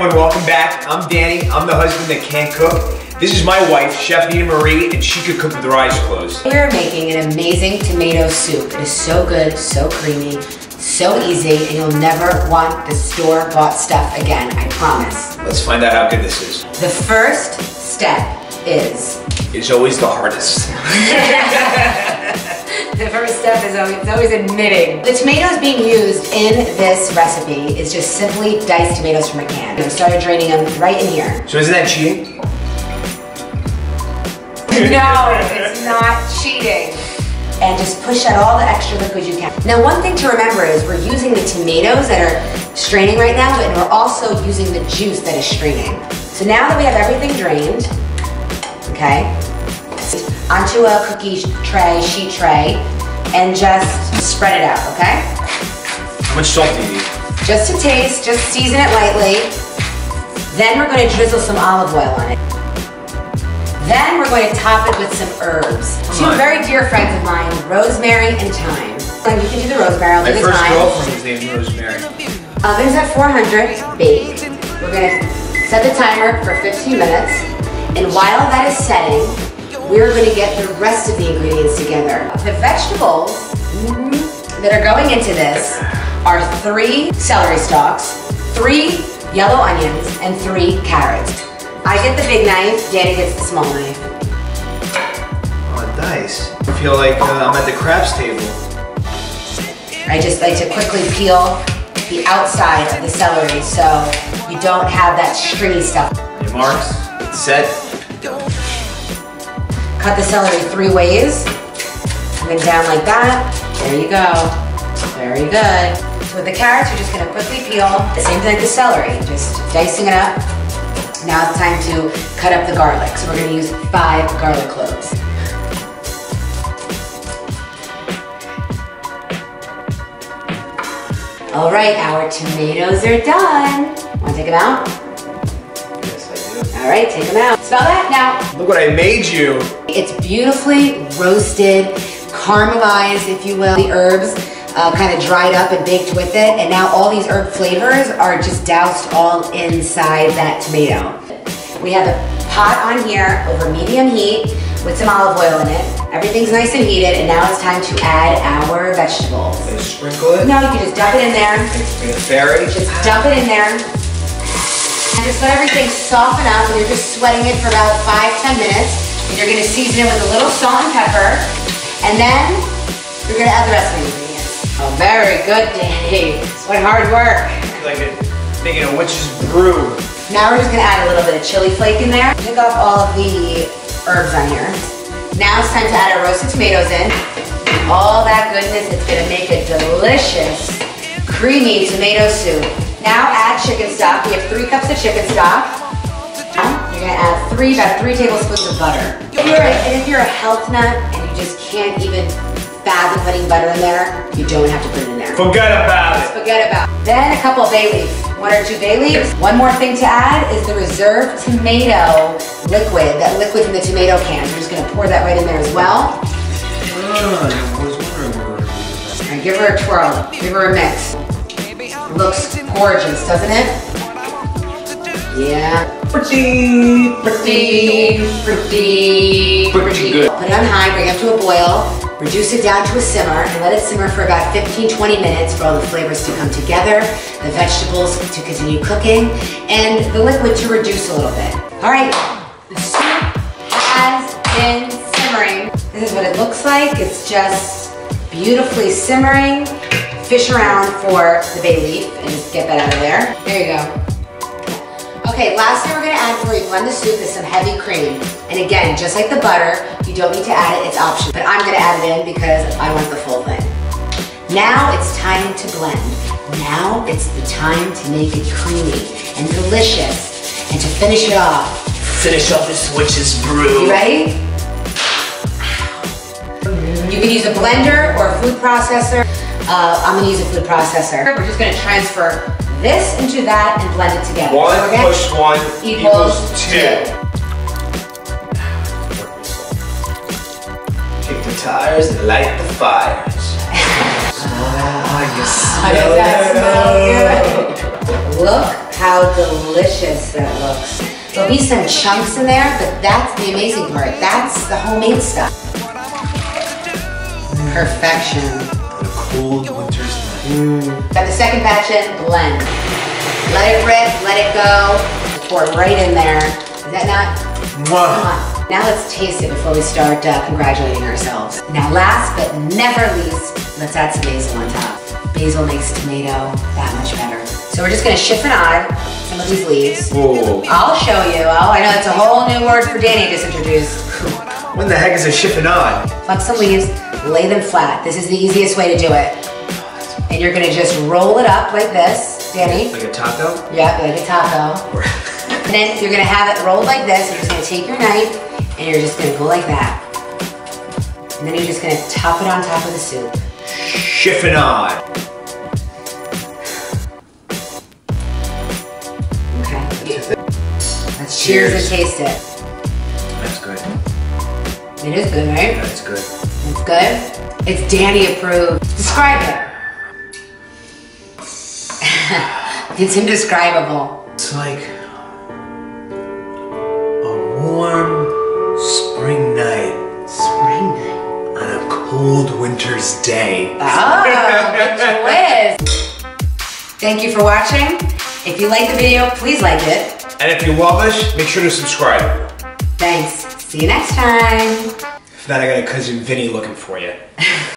everyone, welcome back. I'm Danny, I'm the husband that can't cook. This is my wife, Chef Ninamarie, and she could cook with her eyes closed. We're making an amazing tomato soup. It is so good, so creamy, so easy, and you'll never want the store-bought stuff again, I promise. Let's find out how good this is. The first step is... It's always the hardest. The first step is always admitting. The tomatoes being used in this recipe is just simply diced tomatoes from a can. I started draining them right in here. So isn't that cheating? No, it's not cheating. And just push out all the extra liquid you can. Now, one thing to remember is we're using the tomatoes that are straining right now, and we're also using the juice that is straining. So now that we have everything drained, okay, onto a cookie tray, sheet tray, and just spread it out, okay? How much salt do you need? Just to taste, just season it lightly. Then we're going to drizzle some olive oil on it. Then we're going to top it with some herbs. Two very dear friends of mine, Rosemary and Thyme. And you can do the rosemary, I'll do the thyme. My first girlfriend was named Rosemary. Oven's at 400, bake. We're going to set the timer for 15 minutes. And while that is setting, we're going to get the rest of the ingredients together. The vegetables that are going into this are 3 celery stalks, 3 yellow onions, and 3 carrots. I get the big knife, Danny gets the small knife. Oh, nice. I feel like I'm at the craps table. I just like to quickly peel the outside of the celery so you don't have that stringy stuff. Your marks, it's set. Cut the celery 3 ways, and then down like that. There you go. Very good. So with the carrots, you're just gonna quickly peel. The same thing like the celery, just dicing it up. Now it's time to cut up the garlic. So we're gonna use 5 garlic cloves. All right, our tomatoes are done. Wanna take them out? Yes, I do. All right, take them out. Smell that now. Look what I made you. It's beautifully roasted, caramelized, if you will. The herbs kind of dried up and baked with it, and now all these herb flavors are just doused all inside that tomato. We have a pot on here over medium heat with some olive oil in it. Everything's nice and heated, and now it's time to add our vegetables. Can I sprinkle it? No, you can just dump it in there. Berry? Just dump it in there. And just let everything soften up, and you're just sweating it for about 5–10 minutes. And you're gonna season it with a little salt and pepper, and then you're gonna add the rest of the ingredients. Oh, very good, Danny. What hard work. Like making a witch's brew. Now we're just gonna add a little bit of chili flake in there. Pick off all of the herbs on here. Now it's time to add our roasted tomatoes in. All that goodness, it's gonna make a delicious, creamy tomato soup. Now add chicken stock. We have 3 cups of chicken stock. Now you're gonna add about 3 tablespoons of butter. If you're a health nut and you just can't even fathom putting butter in there, you don't have to put it in there. Forget about it. Forget about it. Then a couple of bay leaves. 1 or 2 bay leaves. One more thing to add is the reserved tomato liquid, that liquid from the tomato can. We're just gonna pour that right in there as well. I was wondering where we were gonna do that. And give her a twirl, give her a mix. Looks gorgeous, doesn't it? Yeah. Pretty good. Put it on high, bring it up to a boil. Reduce it down to a simmer and let it simmer for about 15–20 minutes for all the flavors to come together, the vegetables to continue cooking, and the liquid to reduce a little bit. All right, the soup has been simmering. This is what it looks like. It's just beautifully simmering. Fish around for the bay leaf and just get that out of there. There you go. Okay, last thing we're gonna add before you blend the soup is some heavy cream. And again, just like the butter, you don't need to add it, it's optional. But I'm gonna add it in because I want the full thing. Now it's time to blend. Now it's the time to make it creamy and delicious and to finish it off. Finish off this witch's brew. You ready? You can use a blender or a food processor. I'm gonna use a food processor. We're just gonna transfer this into that and blend it together. 1 plus 1 equals 2. Kick the tires and light the fires. How does that smell good? Look how delicious that looks. There'll be some chunks in there, but that's the amazing part. That's the homemade stuff. Perfection. The cold winter's night. Got the second batch in, blend. Let it rip, let it go. Pour it right in there. Is that not? Wow. Come on. Now let's taste it before we start congratulating ourselves. Now last but never least, let's add some basil on top. Basil makes tomato that much better. So we're just gonna chiffonade some of these leaves. Whoa. I'll show you. Oh, I know that's a whole new word for Danny I just introduced. When the heck is a chiffonade? Pluck some leaves, lay them flat. This is the easiest way to do it. And you're gonna just roll it up like this, Danny. Like a taco? Yeah, like a taco. And then you're gonna have it rolled like this. You're just gonna take your knife and you're just gonna go like that. And then you're just gonna top it on top of the soup. Chiffonade. Okay. Let's cheers and taste it. That's good. It is good, right? That's good. It's good? It's Danny approved. Describe it. It's indescribable. It's like a warm spring night. Spring night. On a cold winter's day. Oh, good twist. Thank you for watching. If you like the video, please like it. And if you love us, make sure to subscribe. Thanks. See you next time. If not, I got a cousin Vinny looking for you.